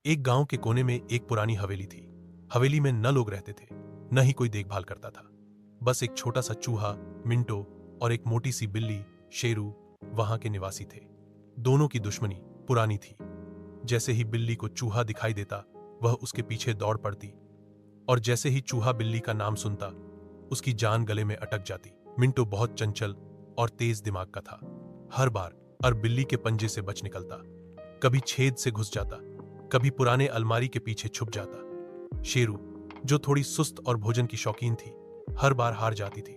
एक गांव के कोने में एक पुरानी हवेली थी। हवेली में न लोग रहते थे, न ही कोई देखभाल करता था। बस एक छोटा सा चूहा, मिंटो, और एक मोटी सी बिल्ली, शेरू, वहां के निवासी थे। दोनों की दुश्मनी पुरानी थी। जैसे ही बिल्ली को चूहा दिखाई देता, वह उसके पीछे दौड़ पड़ती, और जैसे ही चूहा बिल्ली का नाम सुनता, उसकी जान गले में अटक जाती। मिंटो बहुत चंचल और तेज दिमाग का था। हर बार बिल्ली के पंजे से बच निकलता, कभी छेद से घुस जाता, कभी पुराने अलमारी के पीछे छुप जाता। शेरू, जो थोड़ी सुस्त और भोजन की शौकीन थी, हर बार हार जाती थी।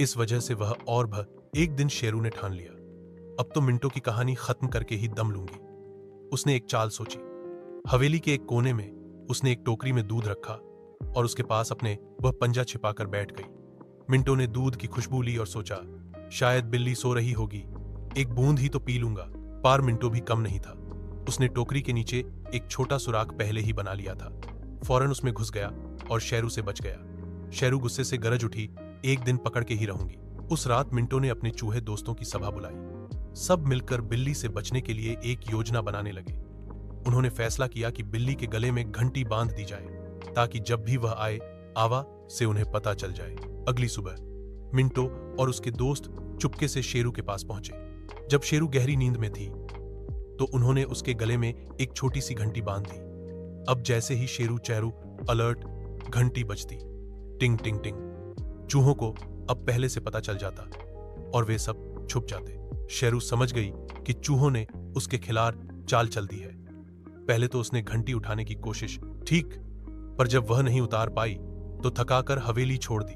इस वजह से वह और एक दिन शेरू ने ठान लिया, अब तो मिंटो की कहानी खत्म करके ही दम लूंगी। उसने एक चाल सोची। हवेली के एक कोने में उसने एक टोकरी में दूध रखा और उसके पास अपने वह पंजा छिपाकर बैठ गई। मिंटो ने दूध की खुशबू ली और सोचा, शायद बिल्ली सो रही होगी, एक बूंद ही तो पी लूंगा। पर मिंटो भी कम नहीं था। उसने टोकरी के नीचे एक छोटा सुराख पहले ही बना लिया था। फौरन उसमें घुस गया और शेरू से बच गया। शेरू गुस्से से गरज उठी, एक दिन पकड़ के ही रहूंगी। उस रात मिंटो ने अपने चूहे दोस्तों की सभा बुलाई। सब मिलकर बिल्ली से बचने के लिए एक योजना बनाने लगे। उन्होंने फैसला किया कि बिल्ली के गले में घंटी बांध दी जाए, ताकि जब भी वह आए, आवा से उन्हें पता चल जाए। अगली सुबह मिंटो और उसके दोस्त चुपके से शेरू के पास पहुंचे। जब शेरू गहरी नींद में थी, तो उन्होंने उसके गले में एक छोटी सी घंटी बांध दी। अब जैसे ही शेरू चेहरू अलर्ट, घंटी बजती, टिंग टिंग टिंग। चूहों को अब पहले से पता चल जाता और वे सब छुप जाते। शेरू समझ गई कि चूहों ने उसके खिलाफ चाल चल दी है। पहले तो उसने घंटी उठाने की कोशिश ठीक, पर जब वह नहीं उतार पाई तो थकाकर हवेली छोड़ दी।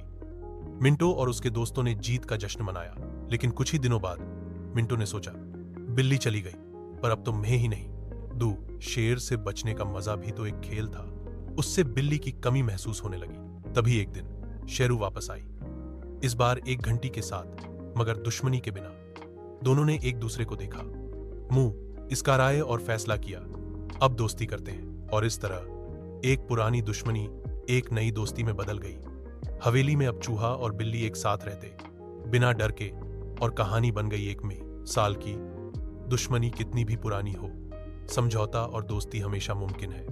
मिंटो और उसके दोस्तों ने जीत का जश्न मनाया, लेकिन कुछ ही दिनों बाद मिंटो ने सोचा, बिल्ली चली गई, पर अब तो मैं ही नहीं, शेर से बचने का मजा भी तो एक खेल था। उससे बिल्ली की कमी महसूस होने लगी। तभी एक दिन शेरू वापस आई, इस बार एक घंटी के साथ, मगर दुश्मनी के बिना। दोनों ने एक दूसरे को देखा, मुंह इसकाराए और फैसला किया, अब दोस्ती करते हैं। और इस तरह एक पुरानी दुश्मनी एक नई दोस्ती में बदल गई। हवेली में अब चूहा और बिल्ली एक साथ रहते, बिना डर के, और कहानी बन गई एक में साल की। दुश्मनी कितनी भी पुरानी हो, समझौता और दोस्ती हमेशा मुमकिन है।